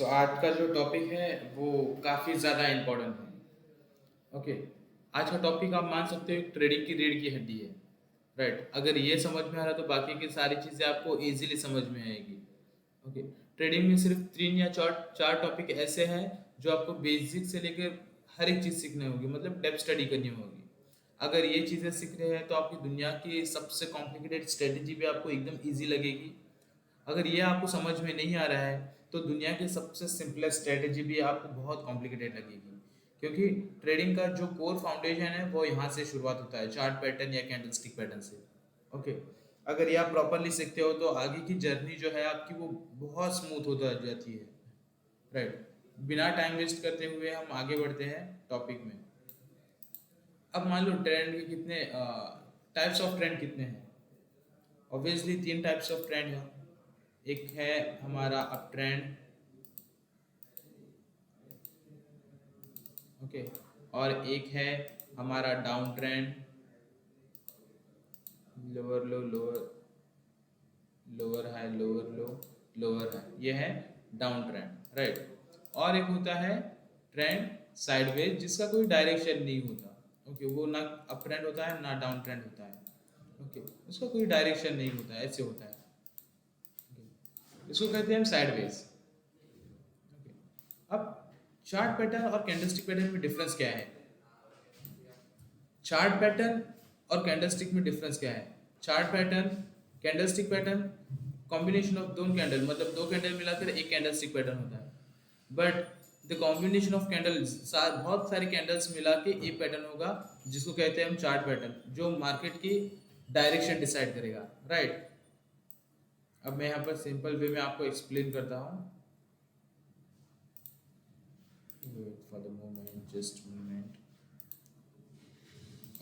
आज का जो टॉपिक है वो काफ़ी ज़्यादा इम्पोर्टेंट है। ओके। आज का टॉपिक आप मान सकते हो ट्रेडिंग की रीढ़ की हड्डी है। राइट, अगर ये समझ में आ रहा तो बाकी की सारी चीज़ें आपको इजीली समझ में आएगी। ओके। ट्रेडिंग में सिर्फ तीन या चार चार टॉपिक ऐसे हैं जो आपको बेसिक से लेकर हर एक चीज़ सीखनी होगी, मतलब डेप्थ स्टडी करनी होगी। अगर ये चीज़ें सीख रहे हैं तो आपकी दुनिया की सबसे कॉम्प्लिकेटेड स्ट्रेटेजी भी आपको एकदम ईजी लगेगी। अगर ये आपको समझ में नहीं आ रहा है तो दुनिया की सबसे सिंपलेस्ट स्ट्रेटेजी भी आपको बहुत कॉम्प्लिकेटेड लगेगी, क्योंकि ट्रेडिंग का जो कोर फाउंडेशन है वो यहाँ से शुरुआत होता है, चार्ट पैटर्न या कैंडलस्टिक पैटर्न से। ओके। अगर ये आप प्रॉपरली सीखते हो तो आगे की जर्नी जो है आपकी वो बहुत स्मूथ होता जाती है। राइट। बिना टाइम वेस्ट करते हुए हम आगे बढ़ते हैं टॉपिक में। अब मान लो ट्रेंड के कितने टाइप्स ऑफ ट्रेंड कितने हैं। ऑब्वियसली तीन टाइप्स ऑफ ट्रेंड है। एक है हमारा अप ट्रेंड। ओके। और एक है हमारा डाउन ट्रेंड, लोअर लो, लोअर लोअर हाई, लोअर लो, लोअर हाई, ये है डाउन ट्रेंड। राइट। और एक होता है ट्रेंड साइडवेज, जिसका कोई डायरेक्शन नहीं होता। ओके, वो ना अप ट्रेंड होता है ना डाउन ट्रेंड होता है। ओके, उसका कोई डायरेक्शन नहीं होता है, ऐसे होता है। इसको कहते हैं हम साइडवेज। ओके। अब चार्ट पैटर्न और कैंडलस्टिक पैटर्न में डिफरेंस क्या है? चार्ट पैटर्न और कैंडलस्टिक में डिफरेंस क्या है? Chart pattern, candlestick pattern, combination of दो कैंडल, मतलब दो कैंडल मिलाकर एक कैंडलस्टिक पैटर्न होता है। But the combination of candles, बहुत सारे कैंडल्स मिला के एक पैटर्न होगा, जिसको कहते हैं हम चार्ट पैटर्न, जो मार्केट की डायरेक्शन डिसाइड करेगा। राइट। अब मैं यहाँ पर सिंपल वे में आपको एक्सप्लेन करता हूँ। Wait for the moment, just moment.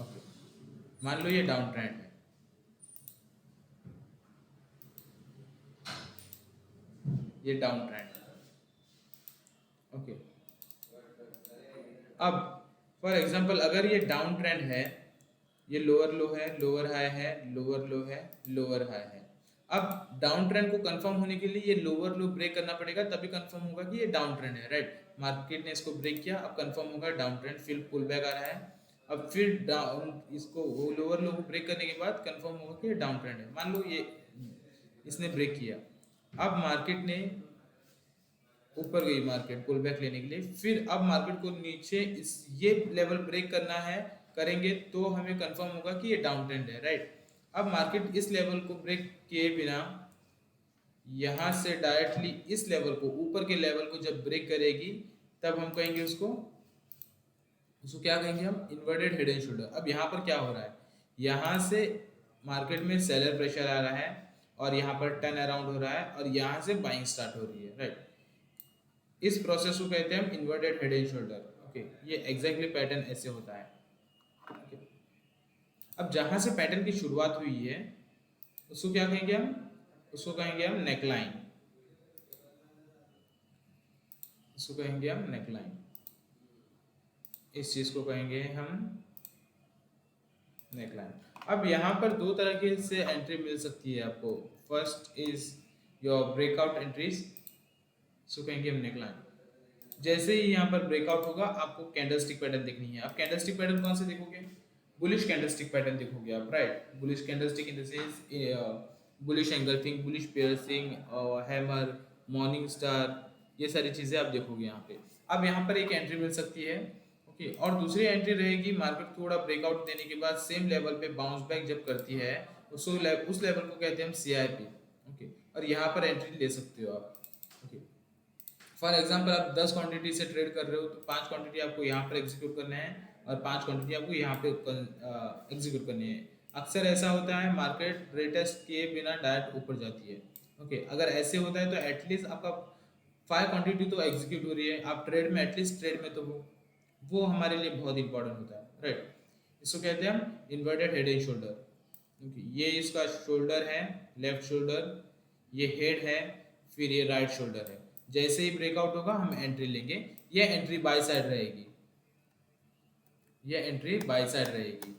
Okay, मान लो ये डाउन ट्रेंड है। ये डाउन ट्रेंड है। ओके। अब फॉर एग्जांपल अगर ये डाउन ट्रेंड है, ये लोअर लो है, लोअर हाई है, लोअर लो है, लोअर हाई है। अब डाउन ट्रेंड को कंफर्म होने के लिए ये लोअर लो ब्रेक करना पड़ेगा, तभी कंफर्म होगा कि ये डाउन ट्रेंड है। राइट, मार्केट ने इसको ब्रेक किया, अब कंफर्म होगा डाउन ट्रेंड, फिर पुल बैक आ रहा है। अब फिर डाउन, इसको वो लोअर लो को ब्रेक करने के बाद कंफर्म होगा कि ये डाउन ट्रेंड है। मान लो ये इसने ब्रेक किया, अब मार्केट ने ऊपर गई, मार्केट पुल बैक लेने के लिए, फिर अब मार्केट को नीचे इस ये लेवल ब्रेक करना है, करेंगे तो हमें कंफर्म होगा कि ये डाउन ट्रेंड है। राइट। अब मार्केट इस लेवल को ब्रेक किए बिना यहाँ से डायरेक्टली इस लेवल को, ऊपर के लेवल को जब ब्रेक करेगी, तब हम कहेंगे उसको उसको क्या कहेंगे हम? Inverted head and shoulder. अब यहाँ पर क्या हो रहा है? यहाँ से मार्केट में सेलर प्रेशर आ रहा है और यहाँ पर टर्न अराउंड हो रहा है और यहाँ से बाइंग स्टार्ट हो रही है। राइट। इस प्रोसेस को कहते हैं हम inverted head and shoulder. Okay, ये एग्जैक्टली पैटर्न ऐसे होता है। ओके। अब जहां से पैटर्न की शुरुआत हुई है उसको क्या कहेंगे हम? उसको कहेंगे हम नेकलाइन। इसको कहेंगे हम नेकलाइन। इस चीज को कहेंगे हम नेकलाइन। अब यहाँ पर दो तरह के से एंट्री मिल सकती है आपको। First is your breakout entries, इसको कहेंगे हम नेकलाइन। जैसे ही यहाँ पर ब्रेकआउट होगा आपको कैंडलस्टिक पैटर्न देखनी है। आप कैंडलस्टिक पैटर्न कौन से देखोगे? बुलिश कैंडलस्टिक पैटर्न देखोगे आप। Right, bullish candlestick in the sense bullish engulfing, bullish piercing, hammer, morning star, ये सारी चीज़ें आप देखोगे यहाँ पे। अब यहाँ पर एक एंट्री मिल सकती है। ओके। और दूसरी एंट्री रहेगी, मार्केट थोड़ा ब्रेकआउट देने के बाद सेम लेवल पे बाउंस बैक जब करती है, उस लेवल को कहते हैं हम CIP। ओके। और यहाँ पर एंट्री ले सकते हो आप। ओके। फॉर एग्जाम्पल आप 10 क्वांटिटी से ट्रेड कर रहे हो तो 5 क्वांटिटी आपको यहाँ पर एग्जीक्यूट करना है और 5 क्वांटिटी आपको यहाँ पे एग्जीक्यूट करनी है। अक्सर ऐसा होता है मार्केट रेटेस्ट किए बिना डायरेक्ट ऊपर जाती है। ओके। अगर ऐसे होता है तो एटलीस्ट आपका 5 क्वांटिटी तो एग्जीक्यूट हो रही है, आप ट्रेड में एटलीस्ट ट्रेड में तो हो। वो हमारे लिए बहुत इंपॉर्टेंट होता है। राइट। इसको कहते हैं हम इन्वर्टेड हेड एंड शोल्डर। ये इसका शोल्डर है, लेफ्ट शोल्डर, ये हेड है, फिर ये राइट शोल्डर है। जैसे ही ब्रेकआउट होगा हम एंट्री लेंगे। ये एंट्री बाय साइड रहेगी, ये एंट्री बाय साइड रहेगी।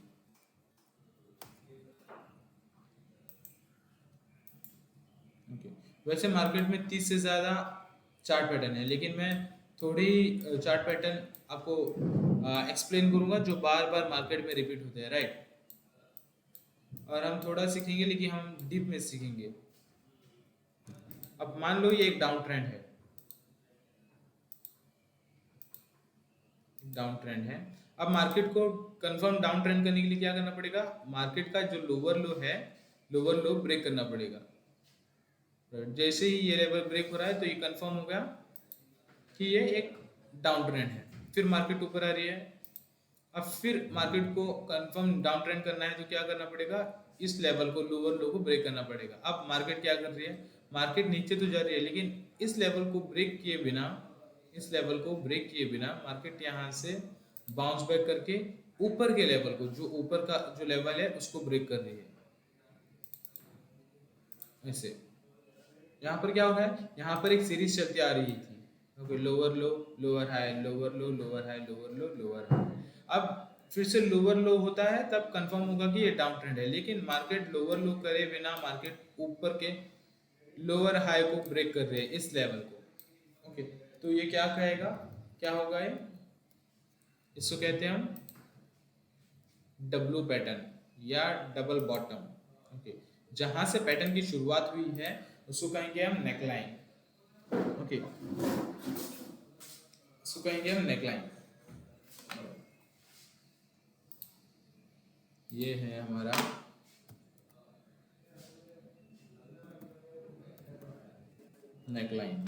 ओके। वैसे मार्केट में 30 से ज़्यादा चार्ट पैटर्न है, लेकिन मैं थोड़ी चार्ट पैटर्न आपको एक्सप्लेन करूंगा जो बार बार मार्केट में रिपीट होते हैं, राइट। और हम थोड़ा सीखेंगे, लेकिन हम डीप में सीखेंगे। अब मान लो ये एक डाउन ट्रेंड है, डाउन ट्रेंड है। अब मार्केट को कंफर्म डाउन ट्रेंड करने के लिए क्या करना पड़ेगा, मार्केट का जो लोअर लो है, लोअर लो ब्रेक करना पड़ेगा। जैसे ही ये लेवल ब्रेक हो रहा है तो ये कंफर्म हो गया कि ये एक डाउन ट्रेंड है। फिर मार्केट ऊपर आ रही है, अब फिर मार्केट को कंफर्म डाउन ट्रेंड करना है तो क्या करना पड़ेगा, इस लेवल को, लोअर लो को ब्रेक करना पड़ेगा। अब मार्केट क्या कर रही है, मार्केट नीचे तो जा रही है, लेकिन इस लेवल को ब्रेक किए बिना, इस लेवल को ब्रेक किए बिना मार्केट यहाँ से बाउंस बैक करके ऊपर के लेवल को, जो ऊपर का जो लेवल है उसको ब्रेक कर रही है। ऐसे यहाँ पर क्या हो रहा है, यहाँ पर एक सीरीज चलती आ रही थी, ओके, लोअर लो, लोअर हाई, लोअर लो, लोअर हाई, लोअर लो, लोअर हाई। अब फिर से लोअर लो होता है तब कंफर्म होगा कि ये डाउन ट्रेंड है, लेकिन मार्केट लोअर लो करे बिना मार्केट ऊपर के लोअर हाई को ब्रेक कर रहे हैं, इस लेवल को, ओके। तो ये क्या कहेगा, क्या होगा ये, इसको कहते हैं हम डब्लू पैटर्न या डबल बॉटम, ओके। जहां से पैटर्न की शुरुआत हुई है उसको कहेंगे हम नेकलाइन, ओके, इसको कहेंगे हम नेकलाइन। ये है हमारा नेकलाइन,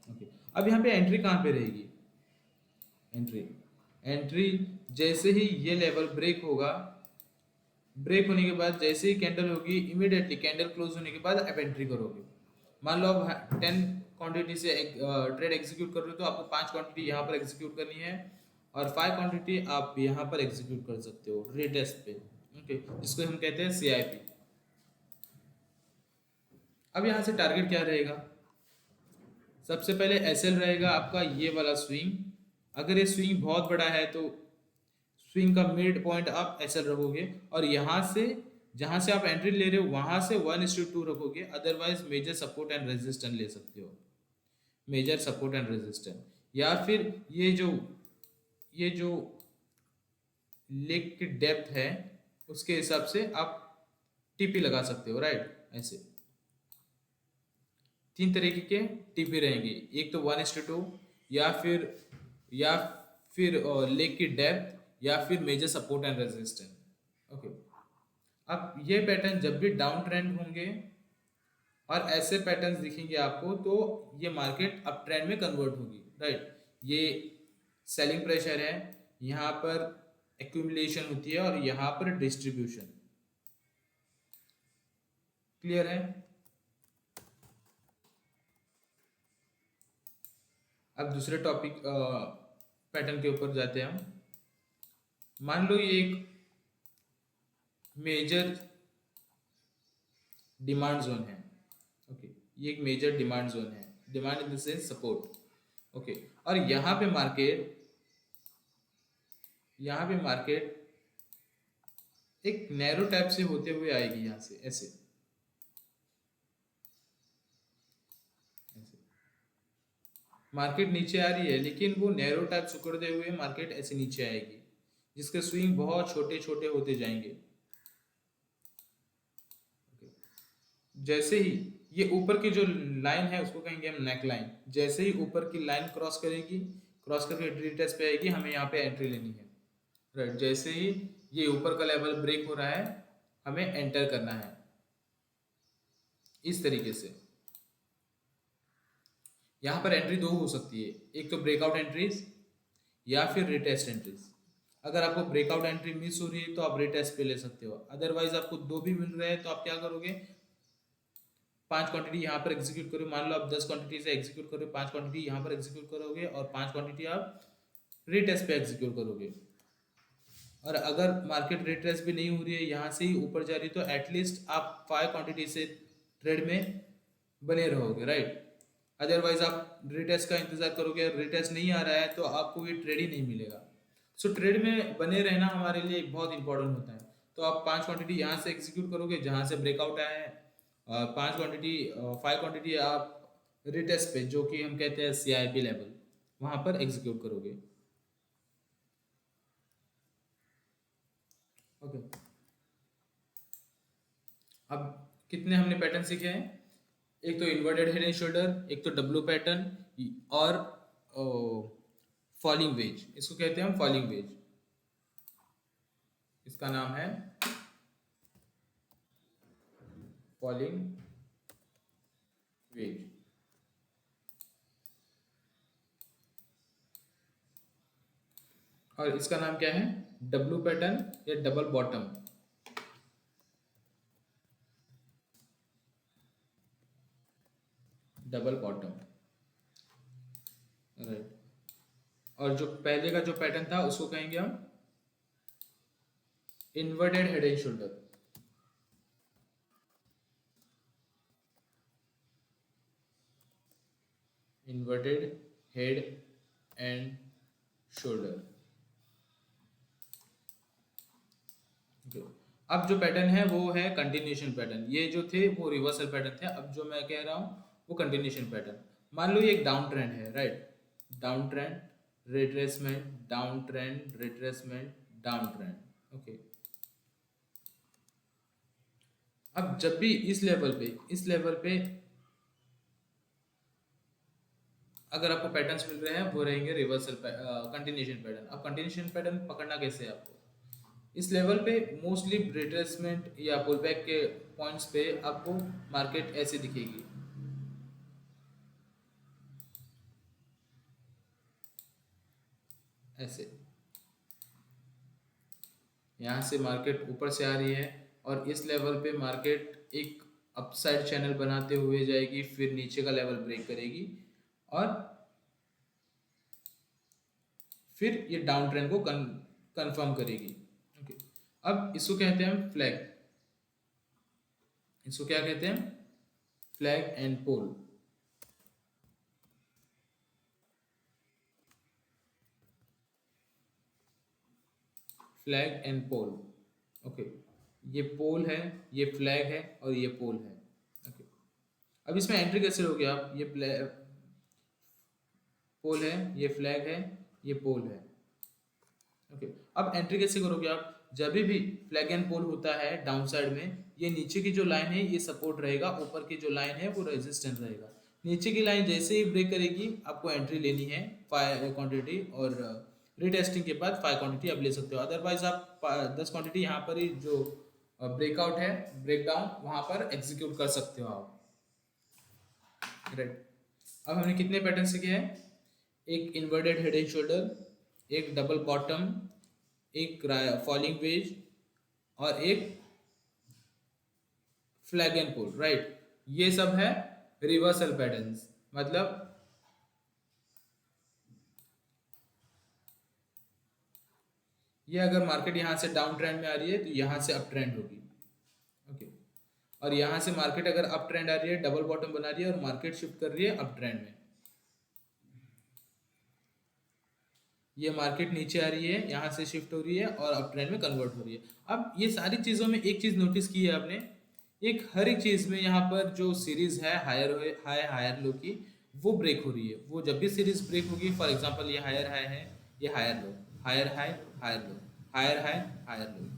ओके। अब यहाँ पे एंट्री कहाँ पे रहेगी, एंट्री, एंट्री जैसे ही ये लेवल ब्रेक होगा, ब्रेक होने के बाद जैसे ही कैंडल होगी, इमीडिएटली कैंडल क्लोज होने के बाद आप एंट्री करोगे। मान लो आप 10 क्वांटिटी से ट्रेड एग्जीक्यूट कर रहे हो तो आपको 5 क्वांटिटी यहाँ पर एग्जीक्यूट करनी है और 5 क्वांटिटी आप यहाँ पर एग्जीक्यूट कर सकते हो रीटेस्ट पे, ओके, जिसको हम कहते हैं CIP। अब यहाँ से टारगेट क्या रहेगा, सबसे पहले SL रहेगा आपका ये वाला स्विंग। अगर ये स्विंग बहुत बड़ा है तो स्विंग का मिड पॉइंट आप SL रखोगे, और यहाँ से जहाँ से आप एंट्री ले रहे हो वहाँ से 1:2 रखोगे, otherwise major support and resistance ले सकते हो, मेजर सपोर्ट एंड रेजिस्टेंस। या फिर ये जो लेग की डेप्थ है उसके हिसाब से आप TP लगा सकते हो, राइट। ऐसे 3 तरीके के TP रहेंगे, एक तो 1:2, या फिर लेग की डेप्थ, या फिर major support and resistance, okay. अब ये पैटर्न जब भी डाउन ट्रेंड होंगे और ऐसे पैटर्न्स दिखेंगे आपको तो ये मार्केट अप ट्रेंड में कन्वर्ट होगी, राइट। ये सेलिंग प्रेशर है, यहाँ पर एक्यूमुलेशन होती है और यहाँ पर डिस्ट्रीब्यूशन, क्लियर है। अब दूसरे टॉपिक पैटर्न के ऊपर जाते हैं हम। मान लो ये एक मेजर डिमांड जोन है, ओके, ये एक मेजर डिमांड जोन है, demand in the sense support, okay. और यहाँ पे मार्केट एक नैरो टाइप से होते हुए आएगी, यहाँ से ऐसे मार्केट नीचे आ रही है, लेकिन वो नैरो टाइप सुकड़ते हुए मार्केट ऐसे नीचे आएगी, जिसके स्विंग बहुत छोटे छोटे होते जाएंगे। जैसे ही ये ऊपर की जो लाइन है उसको कहेंगे हम नेक लाइन, जैसे ही ऊपर की लाइन क्रॉस करेगी, क्रॉस करके रीटेस्ट पे आएगी, हमें यहाँ पे एंट्री लेनी है, राइट। जैसे ही ये ऊपर का लेवल ब्रेक हो रहा है हमें एंटर करना है, इस तरीके से। यहाँ पर एंट्री दो हो सकती है, एक तो ब्रेकआउट एंट्रीज या फिर रिटेस्ट एंट्रीज। अगर आपको ब्रेकआउट एंट्री मिस हो रही है तो आप रिटेस्ट पे ले सकते हो, अदरवाइज आपको दो भी मिल रहे हैं तो आप क्या करोगे, 5 क्वांटिटी यहाँ पर एग्जीक्यूट करो। मान लो आप 10 क्वांटिटी से एग्जीक्यूट करो, 5 क्वांटिटी यहाँ पर एग्जीक्यूट करोगे और 5 क्वांटिटी आप रिटेस्ट पे एग्जीक्यूट करोगे। और अगर मार्केट रिट्रेस भी नहीं हो रही है, यहाँ से ही ऊपर जा रही है, तो एटलीस्ट आप 5 क्वांटिटी से ट्रेड में बने रहोगे, राइट। अदरवाइज आप रिटेस्ट का इंतजार करोगे, रिटेस्ट नहीं आ रहा है तो आपको ये ट्रेड ही नहीं मिलेगा। सो ट्रेड में बने रहना हमारे लिए बहुत इंपॉर्टेंट होता है। तो आप 5 क्वांटिटी यहाँ से एग्जीक्यूट करोगे जहाँ से ब्रेकआउट आया है, 5 क्वांटिटी 5 क्वांटिटी आप रिटेस्ट पे, जो कि हम कहते हैं CIP लेवल, वहां पर एग्जीक्यूट करोगे। ओके, अब कितने हमने पैटर्न सीखे हैं? एक तो इन्वर्टेड हेड एंड शोल्डर, एक तो डब्लू पैटर्न, और फॉलिंग वेज, इसको कहते हैं हम फॉलिंग वेज, इसका नाम है फॉलिंग वेज। और इसका नाम क्या है? डब्लू पैटर्न या double bottom. Double bottom, right. और जो पहले का जो पैटर्न था उसको कहेंगे हम inverted head and shoulder. Inverted head and shoulder. अब जो पैटर्न है वो है कंटिन्यूशन पैटर्न। ये जो थे वो रिवर्सल पैटर्न थे, अब जो मैं कह रहा हूँ वो कंटिन्यूशन पैटर्न। मान लो ये एक डाउन ट्रेंड है, right, down trend retracement, down trend retracement, down trend. Okay, अब जब भी इस लेवल पे अगर आपको पैटर्न्स मिल रहे हैं वो रहेंगे रिवर्सल कंटिन्यूशन पैटर्न। अब कंटिन्यूशन पैटर्न पकड़ना कैसे है आपको? इस लेवल पे मोस्टली रिट्रेसमेंट या पुल बैक के पॉइंट्स पे आपको मार्केट ऐसे दिखेगी, ऐसे। यहाँ से मार्केट ऊपर से आ रही है और इस लेवल पे मार्केट एक अपसाइड चैनल बनाते हुए जाएगी, फिर नीचे का लेवल ब्रेक करेगी और फिर ये डाउन ट्रेंड को कंफर्म करेगी। ओके, अब इसको कहते हैं हम फ्लैग। इसको क्या कहते हैं? Flag and pole. Flag and pole. Okay, ये पोल है, ये फ्लैग है और ये पोल है। ओके, अब इसमें एंट्री कैसे लोगे आप? ये पोल है, ये फ्लैग है, ये पोल है। ओके, अब एंट्री कैसे करोगे आप? जब भी फ्लैग एंड पोल होता है डाउन साइड में, ये नीचे की जो लाइन है ये सपोर्ट रहेगा, ऊपर की जो लाइन है वो रेजिस्टेंस रहेगा। नीचे की लाइन जैसे ही ब्रेक करेगी आपको एंट्री लेनी है 5 क्वांटिटी, और रीटेस्टिंग के बाद 5 क्वांटिटी आप ले सकते हो। अदरवाइज आप 10 क्वांटिटी यहाँ पर ही जो ब्रेकआउट है, ब्रेकडाउन, वहाँ पर एग्जीक्यूट कर सकते हो आप, राइट। अब हमने कितने पैटर्न सीखे हैं? एक इन्वर्टेड हेड एंड शोल्डर, एक डबल बॉटम, एक फॉलिंग वेज और एक फ्लैग एंड पुल, राइट। ये सब है रिवर्सल पैटर्न्स। मतलब ये अगर मार्केट यहाँ से डाउन ट्रेंड में आ रही है तो यहाँ से अप ट्रेंड होगी। ओके, और यहाँ से मार्केट अगर अप ट्रेंड आ रही है, डबल बॉटम बना रही है और मार्केट शिफ्ट कर रही है अप ट्रेंड में, ये मार्केट नीचे आ रही है, यहाँ से शिफ्ट हो रही है और अप ट्रेंड में कन्वर्ट हो रही है। अब ये सारी चीज़ों में एक चीज़ नोटिस की है आपने, एक हर एक चीज़ में यहाँ पर जो सीरीज है हायर हाई हायर लो की, वो ब्रेक हो रही है। वो जब भी सीरीज ब्रेक होगी, फॉर एग्जांपल ये हायर हाई है, ये higher low, higher high higher low, higher high higher low,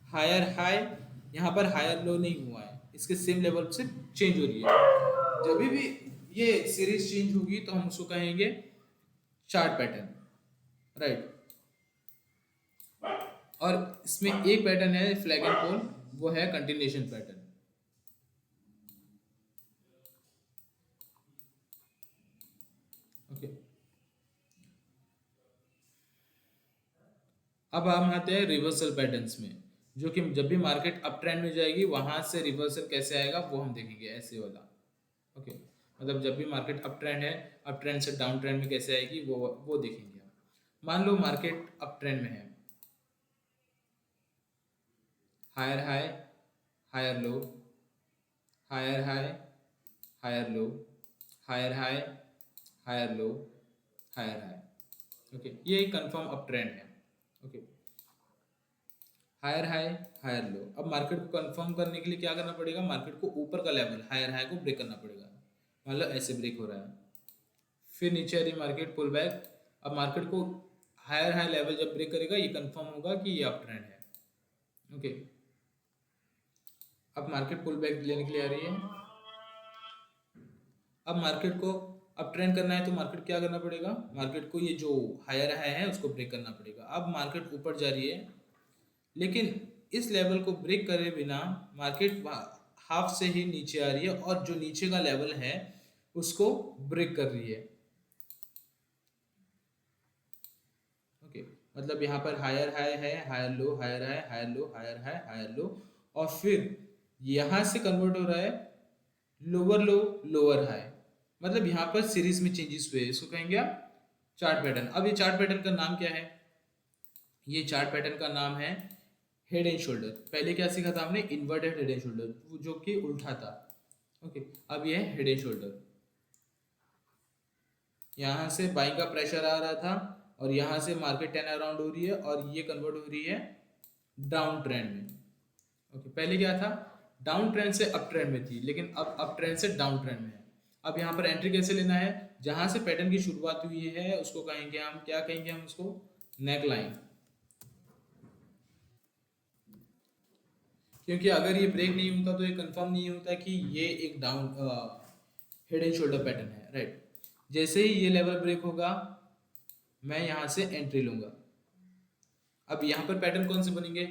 higher high, यहाँ पर हायर लो नहीं हुआ है, इसके सेम लेवल से चेंज हो रही है। जब भी ये सीरीज चेंज होगी तो हम उसको कहेंगे चार्ट पैटर्न, राइट। और इसमें एक पैटर्न है फ्लैग एंड पोल, वो है कंटिन्यूशन पैटर्न। ओके, अब हम आते हैं रिवर्सल पैटर्न्स में, जो कि जब भी मार्केट अप ट्रेंड में जाएगी वहां से रिवर्सल कैसे आएगा वो हम देखेंगे, ऐसे वाला। ओके, मतलब जब भी मार्केट अप ट्रेंड है, अप ट्रेंड से डाउन ट्रेंड में कैसे आएगी वो देखेंगे हम। मान लो मार्केट अप ट्रेंड में है, higher high higher low, higher high higher low, higher high higher low, higher high. Okay, ये एक कंफर्म अप ट्रेंड है। Okay, higher high higher low. अब मार्केट को कंफर्म करने के लिए क्या करना पड़ेगा? मार्केट को ऊपर का लेवल हायर हाई को ब्रेक करना पड़ेगा। मान लो ऐसे ब्रेक हो रहा है, फिर नीचे आ रही मार्केट पुल बैक। अब मार्केट को हायर हाई लेवल जब ब्रेक करेगा ये कंफर्म होगा कि ये अप ट्रेंड है। ओके, अब मार्केट पुल बैक लेने के लिए आ रही है। अब मार्केट को अब ट्रेंड करना है तो मार्केट क्या करना पड़ेगा, मार्केट को ये जो हायर हाई है उसको ब्रेक करना पड़ेगा। अब मार्केट ऊपर जा रही है, लेकिन इस लेवल को ब्रेक करे बिना मार्केट हाफ से ही नीचे आ रही है और जो नीचे का लेवल है उसको ब्रेक कर रही है। ओके, मतलब यहाँ पर हायर हाई है, higher low, higher high, higher low, higher high, higher low, और फिर यहाँ से कन्वर्ट हो रहा है लोअर लो, लोअर हाई। मतलब यहाँ पर सीरीज में चेंजेस हुए, इसको कहेंगे आप चार्ट पैटर्न। अब ये चार्ट पैटर्न का नाम क्या है, ये चार्ट पैटर्न का नाम है हेड एंड शोल्डर। पहले क्या सीखा था हमने, इन्वर्टेड हेड एंड शोल्डर, जो कि उल्टा था। ओके, अब ये है हेड एंड शोल्डर। यहाँ से बाइंग का प्रेशर आ रहा था और यहाँ से मार्केट टर्न अराउंड हो रही है और ये कन्वर्ट हो रही है डाउन ट्रेंड में। ओके, पहले क्या था, डाउन ट्रेंड से अप ट्रेंड में थी, लेकिन अब अप ट्रेंड से डाउन ट्रेंड में है। अब यहाँ पर एंट्री कैसे लेना है, जहाँ से पैटर्न की शुरुआत हुई है उसको कहेंगे हम, क्या कहेंगे हम उसको, नेक लाइन। क्योंकि अगर ये ब्रेक नहीं होता तो ये कंफर्म नहीं होता कि ये एक down head and shoulder pattern है, राइट। जैसे ही ये लेवल ब्रेक होगा मैं यहाँ से एंट्री लूंगा। अब यहाँ पर पैटर्न कौन से बनेंगे,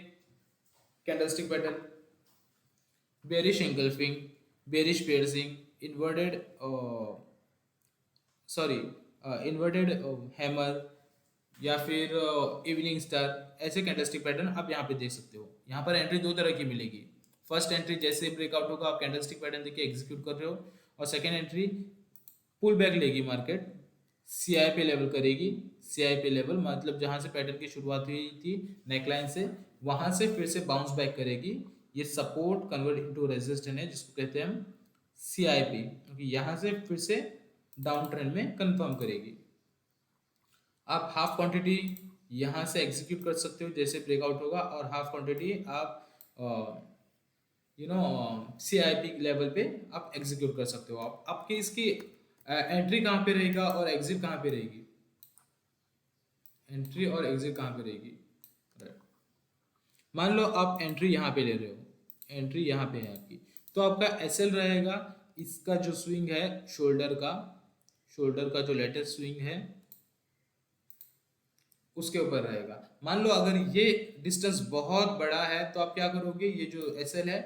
candlestick pattern, bearish engulfing, bearish piercing, inverted sorry inverted hammer, या फिर इवनिंग स्टार, ऐसे कैंडलस्टिक पैटर्न आप यहाँ पे देख सकते हो। यहाँ पर एंट्री दो तरह की मिलेगी। फर्स्ट एंट्री जैसे ब्रेकआउट होगा आप कैंडलस्टिक पैटर्न देखिए एग्जीक्यूट कर रहे हो, और सेकेंड एंट्री पुल बैक लेगी मार्केट, सीआई पे लेवल करेगी। सीआई पे लेवल मतलब जहाँ से पैटर्न की शुरुआत हुई थी नेकलाइन से, वहाँ से फिर से बाउंस बैक करेगी। ये सपोर्ट कन्वर्ट इनटू रेजिस्टेंस है जिसको कहते हैं हम सीआई पे, क्योंकि यहाँ से फिर से डाउन ट्रेंड में कंफर्म करेगी। आप हाफ क्वांटिटी यहाँ से एग्जीक्यूट कर सकते हो जैसे ब्रेकआउट होगा, और हाफ क्वांटिटी आप सीआईपी लेवल पे आप एग्जीक्यूट कर सकते हो। आप आपकी इसकी एंट्री कहाँ पे रहेगा और एग्जिट कहाँ पे रहेगी, एंट्री और एग्जिट कहाँ पे रहेगी, राइट। मान लो आप एंट्री यहाँ पे ले रहे हो, एंट्री यहाँ पे है आपकी, तो आपका एसएल रहेगा, इसका जो स्विंग है शोल्डर का जो लेटेस्ट स्विंग है उसके ऊपर रहेगा। मान लो अगर ये डिस्टेंस बहुत बड़ा है तो आप क्या करोगे, ये जो एसएल है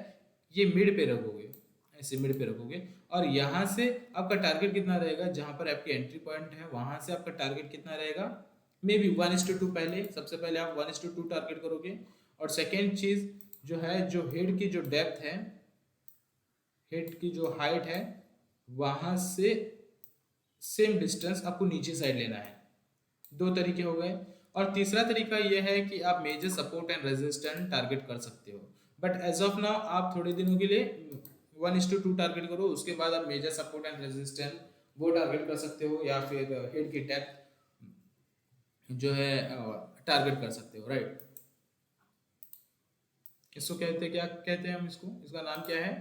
ये मिड पे रखोगे, ऐसे मिड पे रखोगे, और यहाँ से आपका टारगेट कितना रहेगा, जहाँ पर आपकी एंट्री पॉइंट है वहाँ से आपका टारगेट कितना रहेगा, मे बी 1:2। पहले सबसे पहले आप 1:2 टारगेट करोगे, और सेकेंड चीज़ जो है, जो हेड की जो डेप्थ है, हेड की जो हाइट है, वहाँ से सेम डिस्टेंस आपको नीचे साइड लेना है। दो तरीके हो गए। और तीसरा तरीका यह है कि आप major support and resistance target कर सकते हो, बट एज ऑफ नाउ आप थोड़े दिनों के लिए 1:2 टारगेट करो, उसके बाद आप मेजर सपोर्ट एंड रेजिस्टेंस वो टारगेट कर सकते हो, या फिर हेड की डेप्थ जो है टारगेट कर सकते हो, राइट। इसको कहते हैं, क्या कहते हैं हम इसको, इसका नाम क्या है,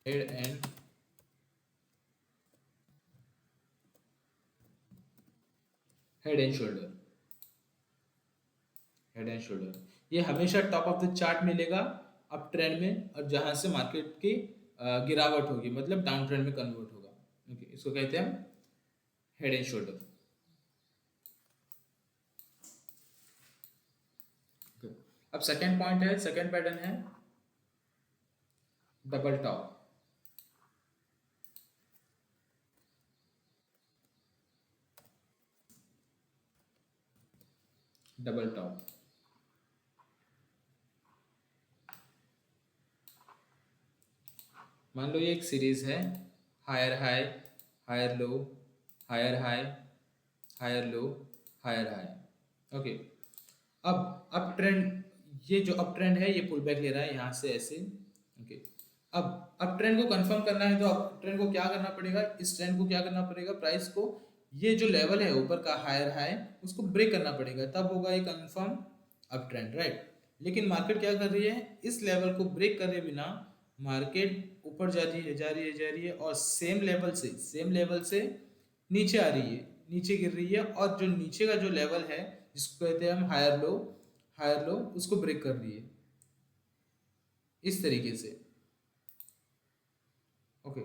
head and head and shoulder, head and shoulder. ये हमेशा टॉप ऑफ द चार्ट मिलेगा अप ट्रेंड में, और जहां से मार्केट की गिरावट होगी मतलब डाउन ट्रेंड में कन्वर्ट होगा। ओके, इसको कहते हैं हम हेड एंड शोल्डर। अब सेकेंड पॉइंट है, सेकेंड पैटर्न है डबल टॉप। डबल टॉप मान लो ये एक सीरीज है, higher high, higher low, higher high, higher low, higher high. Okay, अब ट्रेंड, ये जो अप ट्रेंड है ये पुल बैक ले रहा है यहाँ से ऐसे। ओके, अब ट्रेंड को कंफर्म करना है तो अब ट्रेंड को क्या करना पड़ेगा, इस ट्रेंड को क्या करना पड़ेगा, प्राइस को ये जो लेवल है ऊपर का हायर हाई उसको ब्रेक करना पड़ेगा, तब होगा ये कंफर्म अप ट्रेंड, राइट। लेकिन मार्केट क्या कर रही है, इस लेवल को ब्रेक करे बिना मार्केट ऊपर जा रही है, जा रही है, जा रही है, और सेम लेवल से नीचे आ रही है, नीचे गिर रही है, और जो नीचे का जो लेवल है जिसको कहते हैं हम हायर लो उसको ब्रेक कर रही है इस तरीके से। ओके,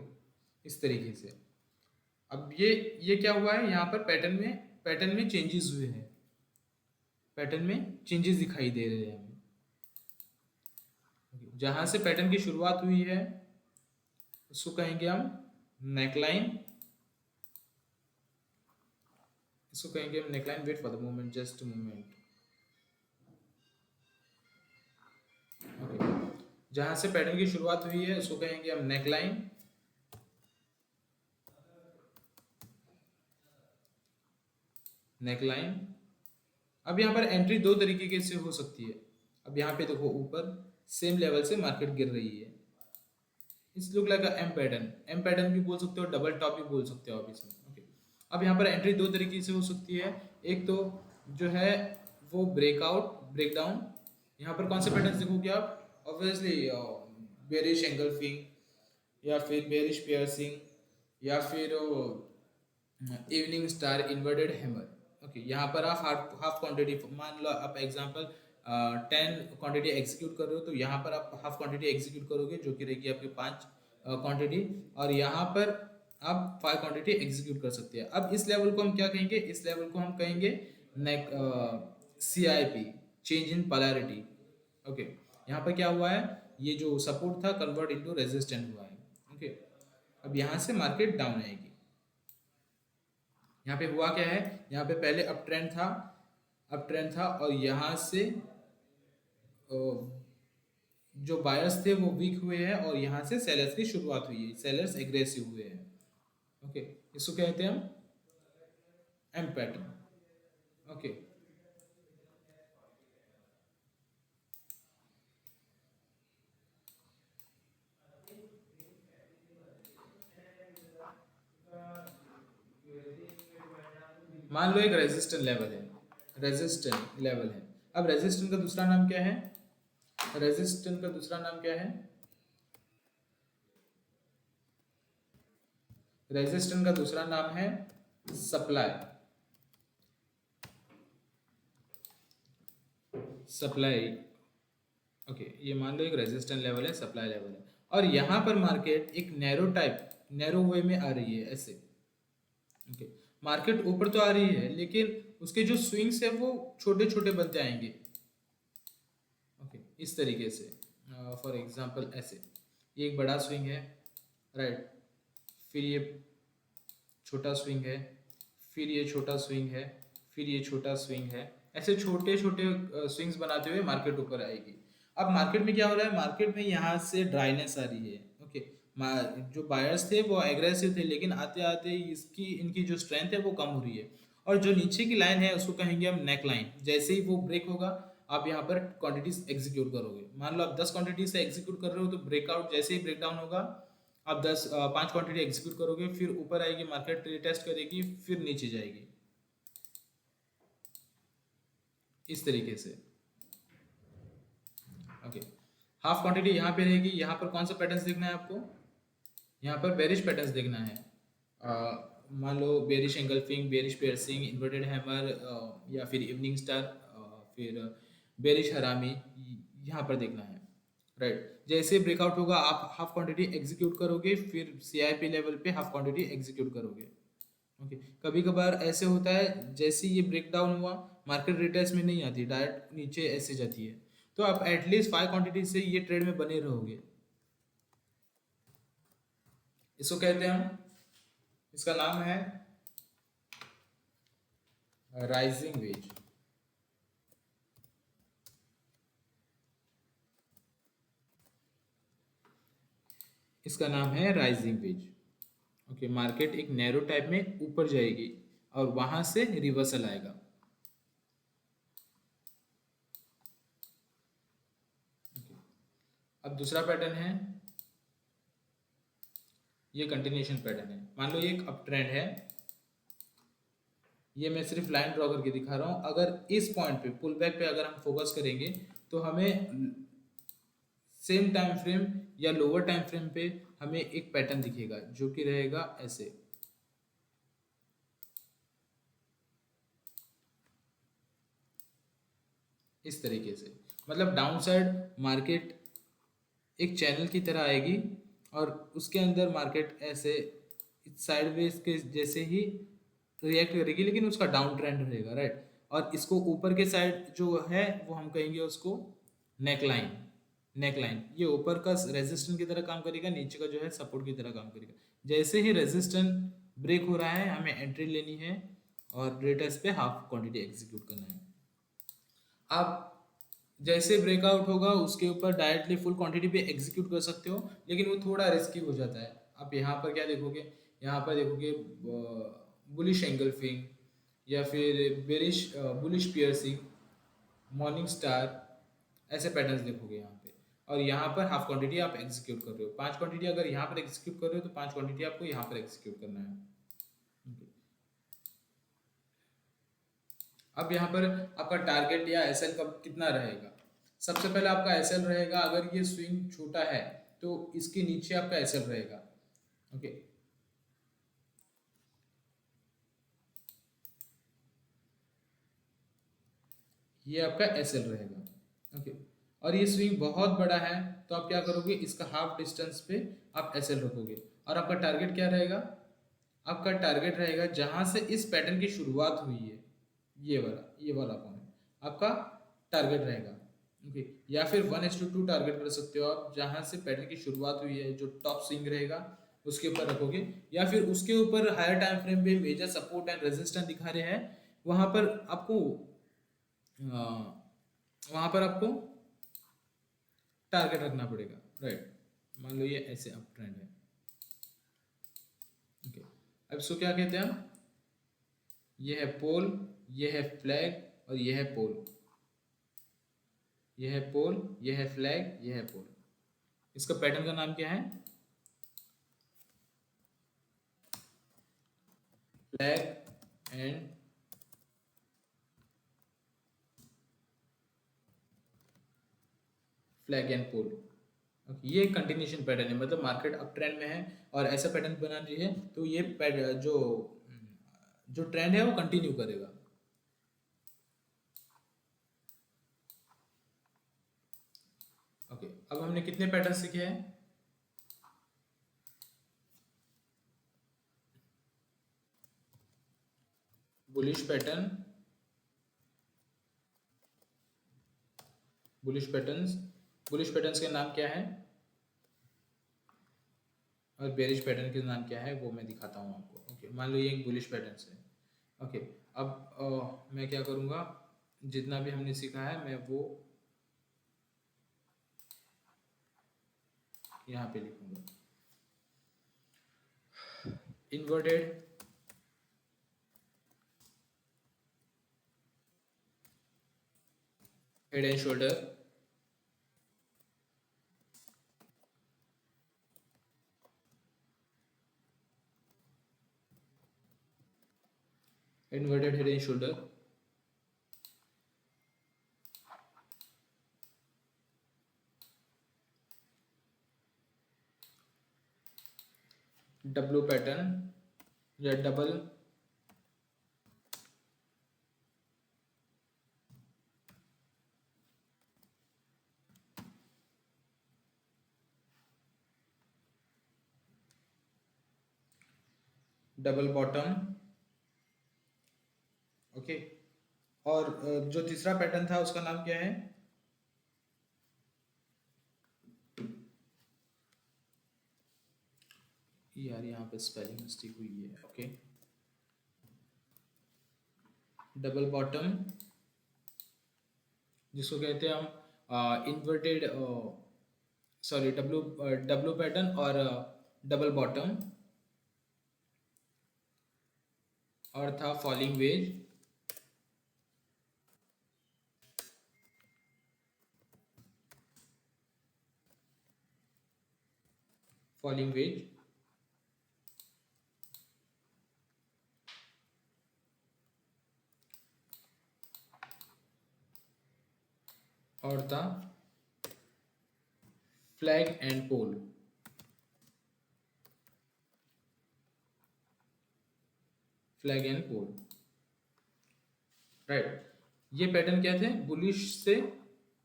इस तरीके से। अब ये क्या हुआ है, यहाँ पर पैटर्न में चेंजेस हुए हैं, पैटर्न में चेंजेस दिखाई दे रहे हैं हमें। जहाँ से पैटर्न की शुरुआत हुई है उसको कहेंगे हम नेकलाइन, इसको कहेंगे हम neckline. Wait for the moment, just moment. Okay, जहाँ से पैटर्न की शुरुआत हुई है उसको कहेंगे हम नेकलाइन। नेकलाइन। अब यहाँ पर एंट्री दो तरीके से हो सकती है। अब यहाँ पे देखो, ऊपर सेम लेवल से मार्केट गिर रही है, इस लुक लाइक एम पैटर्न भी बोल सकते हो, डबल टॉप भी बोल सकते हो आप इसमें। ओके, अब यहाँ पर एंट्री दो तरीके से हो सकती है। एक तो जो है वो ब्रेकडाउन। यहाँ पर कौन से पैटर्न देखोगे आप, ऑब्वियसली बेरिश एंगल्फिंग, या फिर बेरिश पियर्सिंग, या फिर evening star inverted hammer. Okay, यहाँ पर आप हाफ क्वांटिटी, मान लो आप एग्जांपल 10 क्वांटिटी एग्जीक्यूट कर रहे हो, तो यहाँ पर आप हाफ क्वांटिटी एग्जीक्यूट करोगे जो कि रहेगी आपकी 5 क्वांटिटी, और यहाँ पर आप 5 क्वांटिटी एग्जीक्यूट कर सकते हैं। अब इस लेवल को हम क्या कहेंगे, इस लेवल को हम कहेंगे CIP, change in polarity. Okay, यहाँ पर क्या हुआ है, ये जो सपोर्ट था कन्वर्ट इनटू रेजिस्टेंट हुआ है। ओके, अब यहाँ से मार्केट डाउन आएगी। यहाँ पे हुआ क्या है, यहाँ पे पहले अप ट्रेंड था, और यहाँ से जो बायर्स थे वो वीक हुए हैं, और यहाँ से सेलर्स की शुरुआत हुई है, सेलर्स एग्रेसिव हुए हैं। ओके, इसको कहते हैं हम एम पैटर्न। ओके, मान लो एक रेजिस्टेंट लेवल है। अब रेजिस्टेंट का दूसरा नाम क्या है, रेजिस्टेंट का दूसरा नाम क्या है, रेजिस्टेंट का दूसरा नाम है सप्लाई। ओके, ये मान लो एक रेजिस्टेंट लेवल है, सप्लाई लेवल है, और यहाँ पर मार्केट एक नैरो वे में आ रही है ऐसे। ओके, मार्केट ऊपर तो आ रही है, लेकिन उसके जो स्विंग्स है वो छोटे छोटे बनते आएंगे। ओके, इस तरीके से, फॉर एग्जांपल ऐसे, ये एक बड़ा स्विंग है, राइट, फिर ये छोटा स्विंग है, फिर ये छोटा स्विंग है, फिर ये छोटा स्विंग है, ऐसे छोटे छोटे स्विंग्स बनाते हुए मार्केट ऊपर आएगी। अब मार्केट में क्या हो रहा है, मार्केट में यहाँ से ड्राइनेस आ रही है। ओके, जो बायर्स थे वो एग्रेसिव थे, लेकिन आते आते इनकी जो स्ट्रेंथ है वो कम हो रही है, और जो नीचे की लाइन है उसको कहेंगे हम नेक लाइन। जैसे ही वो ब्रेक होगा आप यहाँ पर क्वांटिटीज एग्जीक्यूट करोगे। मान लो आप 10 क्वांटिटी से एग्जीक्यूट कर रहे हो, तो ब्रेकआउट जैसे ही ब्रेकडाउन होगा आप 5 क्वांटिटी एग्जीक्यूट करोगे, फिर ऊपर आएगी, मार्केट टेस्ट करेगी, फिर नीचे जाएगी, इस तरीके से। ओके, हाफ क्वांटिटी यहाँ पे रहेगी। यहाँ पर कौन सा पैटर्न्स देखना है आपको, यहाँ पर बेरिश पैटर्न्स देखना है। मान लो bearish engulfing, bearish piercing, inverted hammer, या फिर इवनिंग स्टार, फिर बेरिश हरामी, यहाँ पर देखना है, राइट। जैसे ब्रेकआउट होगा आप हाफ क्वांटिटी एग्जीक्यूट करोगे, फिर CIP लेवल पे हाफ क्वांटिटी एग्जीक्यूट करोगे। ओके, कभी कभार ऐसे होता है जैसे ये ब्रेक डाउन हुआ, मार्केट रिटेस्ट में नहीं आती, डायरेक्ट नीचे ऐसे जाती है, तो आप एटलीस्ट 5 क्वांटिटी से ये ट्रेड में बने रहोगे। इसको कहते हैं हम, इसका नाम है राइजिंग वेज। इसका नाम है राइजिंग वेज। ओके, मार्केट एक नैरो टाइप में ऊपर जाएगी और वहां से रिवर्सल आएगा। अब दूसरा पैटर्न है, ये कंटिन्यूएशन पैटर्न है। मान लो ये एक अप ट्रेंड है, ये मैं सिर्फ लाइन ड्रॉ करके दिखा रहा हूँ। अगर इस पॉइंट पे पुल बैक पे अगर हम फोकस करेंगे तो हमें सेम टाइम फ्रेम या लोअर टाइम फ्रेम पे हमें एक पैटर्न दिखेगा जो कि रहेगा ऐसे। इस तरीके से, मतलब डाउन साइड मार्केट एक चैनल की तरह आएगी और उसके अंदर मार्केट ऐसे साइडवेज के जैसे ही रिएक्ट करेगी, लेकिन उसका डाउन ट्रेंड रहेगा, राइट। और इसको ऊपर के साइड जो है वो हम कहेंगे उसको नेकलाइन। नेकलाइन ये ऊपर का रेजिस्टेंस की तरह काम करेगा, नीचे का जो है सपोर्ट की तरह काम करेगा। जैसे ही रेजिस्टेंस ब्रेक हो रहा है हमें एंट्री लेनी है और रेटर्स पे हाफ क्वांटिटी एग्जीक्यूट करना है। आप जैसे ब्रेकआउट होगा उसके ऊपर डायरेक्टली फुल क्वांटिटी पे एग्जीक्यूट कर सकते हो, लेकिन वो थोड़ा रिस्की हो जाता है। आप यहाँ पर क्या देखोगे, यहाँ पर देखोगे बुलिश एंगल्फिंग या फिर bearish bullish piercing, morning star, ऐसे पैटर्न्स देखोगे यहाँ पे। और यहाँ पर हाफ क्वांटिटी आप एग्जीक्यूट कर रहे हो, 5 क्वांटिटी अगर यहाँ पर एग्जीक्यूट कर रहे हो तो 5 क्वांटिटी आपको यहाँ पर एग्जीक्यूट करना है। अब यहाँ पर आपका टारगेट या एसएल कब कितना रहेगा। सबसे पहले आपका एसएल रहेगा, अगर ये स्विंग छोटा है तो इसके नीचे आपका एसएल रहेगा। ओके, ये आपका एसएल रहेगा। ओके, और ये स्विंग बहुत बड़ा है तो आप क्या करोगे, इसका हाफ डिस्टेंस पे आप एसएल रखोगे। और आपका टारगेट क्या रहेगा, आपका टारगेट रहेगा जहां से इस पैटर्न की शुरुआत हुई है, ये वाला पॉइंट आपका टारगेट रहेगा। ओके, या फिर 1:2 टारगेट कर सकते हो आप, जहां से पैटर्न की शुरुआत हुई है जो टॉप स्विंग रहेगा उसके ऊपर रखोगे, या फिर उसके ऊपर हायर टाइम फ्रेम पे मेजर सपोर्ट एंड रेजिस्टेंस दिखा रहे हैं, वहां पर आपको वहां पर आपको टारगेट रखना पड़ेगा, राइट। मान लो ये ऐसे अप ट्रेंड है। ओके, अब इसको क्या कहते हैं हम, ये है पोल, ये है फ्लैग और ये है पोल। ये है पोल, ये है फ्लैग, ये है पोल। इसका पैटर्न का नाम क्या है, फ्लैग एंड फ्लैग एंड पोल। ये कंटिन्यूशन पैटर्न है, मतलब मार्केट अप ट्रेंड में है और ऐसा पैटर्न बना रही है तो ये जो जो ट्रेंड है वो कंटिन्यू करेगा। ओके, अब हमने कितने पैटर्न सीखे हैं, bullish pattern, bullish patterns, bullish patterns के नाम क्या है और बेरिश पैटर्न के नाम क्या है वो मैं दिखाता हूँ आपको। ओके, मान लो ये एक बुलिश पैटर्न है। ओके, अब मैं क्या करूँगा, जितना भी हमने सीखा है मैं वो यहाँ पे लिखूंगा। Inverted head and shoulder, inverted head and shoulder, W pattern या डबल डबल बॉटम। ओके, और जो तीसरा पैटर्न था उसका नाम क्या है, यार यहाँ पे स्पेलिंग मिस्टेक हुई है। ओके, डबल बॉटम, जिसको कहते हैं हम inverted, sorry W W pattern और डबल बॉटम, और था फॉलिंग वेज, फॉलिंग वेज, और था flag and pole. Flag and pole, right. ये पैटर्न क्या थे, बुलिश से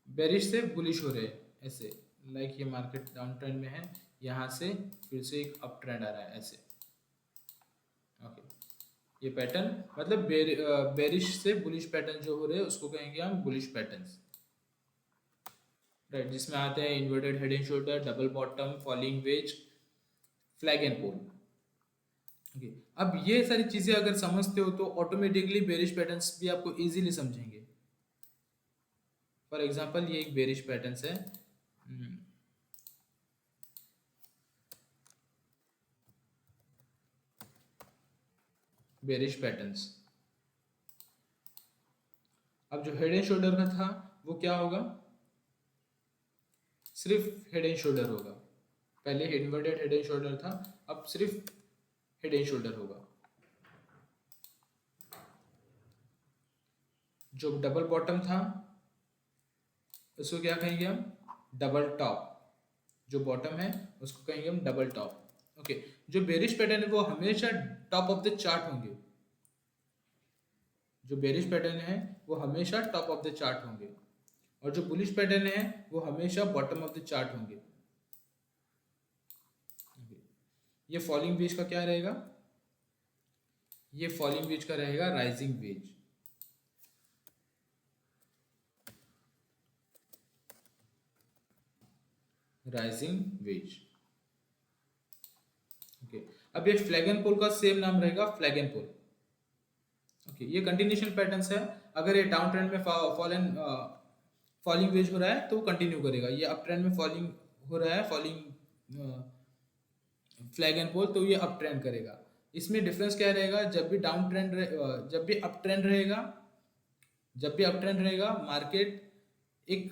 बेरिश से बुलिश हो रहे हैं ऐसे, लाइक ये मार्केट डाउन ट्रेंड में है, यहाँ से फिर से एक अप ट्रेंड आ रहा है ऐसे। ओके, ये पैटर्न मतलब बेरिश से बुलिश पैटर्न जो हो रहे हैं उसको कहेंगे हम बुलिश पैटर्न्स, राइट। जिसमें आते हैं inverted head and shoulder, double bottom, falling wedge, flag and pole. Okay, अब ये सारी चीजें अगर समझते हो तो ऑटोमेटिकली बेरिश पैटर्न्स भी आपको इजीली समझेंगे। फॉर एग्जांपल ये एक बेरिश पैटर्न्स है, बेरिश पैटर्न्स। अब जो हेड एंड शोल्डर का था वो क्या होगा, सिर्फ हेड एंड शोल्डर होगा। पहले इन्वर्टेड हेड एंड शोल्डर था, अब सिर्फ हेड एंड शोल्डर होगा। जो डबल बॉटम था उसको क्या कहेंगे हम, डबल टॉप। जो बॉटम है उसको कहेंगे हम डबल टॉप। ओके, जो बेरिश पैटर्न है वो हमेशा टॉप ऑफ द चार्ट होंगे। जो बेरिश पैटर्न है वो हमेशा टॉप ऑफ द चार्ट होंगे, और जो बुलिश पैटर्न है वो हमेशा बॉटम ऑफ द चार्ट होंगे। ये फॉलिंग वेज का क्या रहेगा, ये फॉलिंग वेज का रहेगा rising veg. Rising veg. Okay, अब ये फ्लैग एंड पोल का सेम नाम रहेगा, फ्लैग एंड पोल। ओके, ये कंटिन्यूशन पैटर्न्स है। अगर ये डाउन ट्रेंड में फॉलिंग वेज हो रहा है तो कंटिन्यू करेगा, ये अप ट्रेंड में फॉलिंग हो रहा है, फॉलिंग फ्लैग एंड पोल, तो ये अप ट्रेंड करेगा। इसमें डिफरेंस क्या रहेगा, जब भी डाउन ट्रेंड जब भी अप ट्रेंड रहेगा, जब भी अप ट्रेंड रहेगा मार्केट एक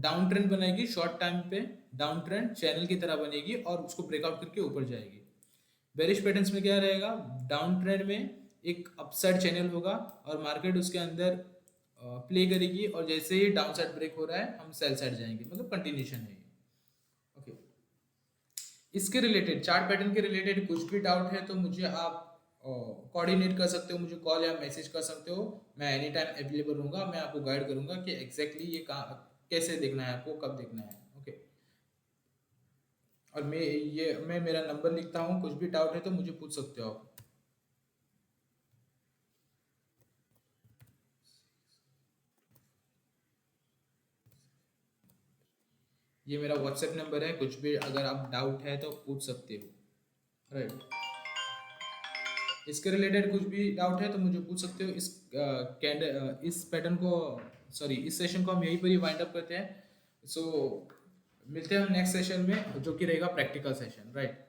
डाउन ट्रेंड बनाएगी, शॉर्ट टाइम पे डाउन ट्रेंड चैनल की तरह बनेगी और उसको ब्रेकआउट करके ऊपर जाएगी। बेरिश पैटर्न्स में क्या रहेगा, डाउन ट्रेंड में एक अपसाइड चैनल होगा और मार्केट उसके अंदर प्ले करेगी, और जैसे ही डाउन साइड ब्रेक हो रहा है हम सेल साइड जाएंगे, मतलब कंटिन्यूशन है ये। ओके, इसके रिलेटेड चार्ट पैटर्न के रिलेटेड कुछ भी डाउट है तो मुझे आप कोऑर्डिनेट कर सकते हो, मुझे कॉल या मैसेज कर सकते हो। मैं एनी टाइम अवेलेबल रहूँगा, मैं आपको गाइड करूँगा कि एग्जैक्टली ये कैसे देखना है आपको, कब देखना है। ओके, और मैं मेरा नंबर लिखता हूँ, कुछ भी डाउट है तो मुझे पूछ सकते हो आप। ये मेरा व्हाट्सएप नंबर है, कुछ भी अगर आप डाउट है तो पूछ सकते हो, राइट। इसके रिलेटेड कुछ भी डाउट है तो मुझे पूछ सकते हो। इस पैटर्न को, सॉरी, इस सेशन को हम यहीं पर ही वाइंड अप करते हैं। सो मिलते हैं हम नेक्स्ट सेशन में, जो कि रहेगा प्रैक्टिकल सेशन, राइट।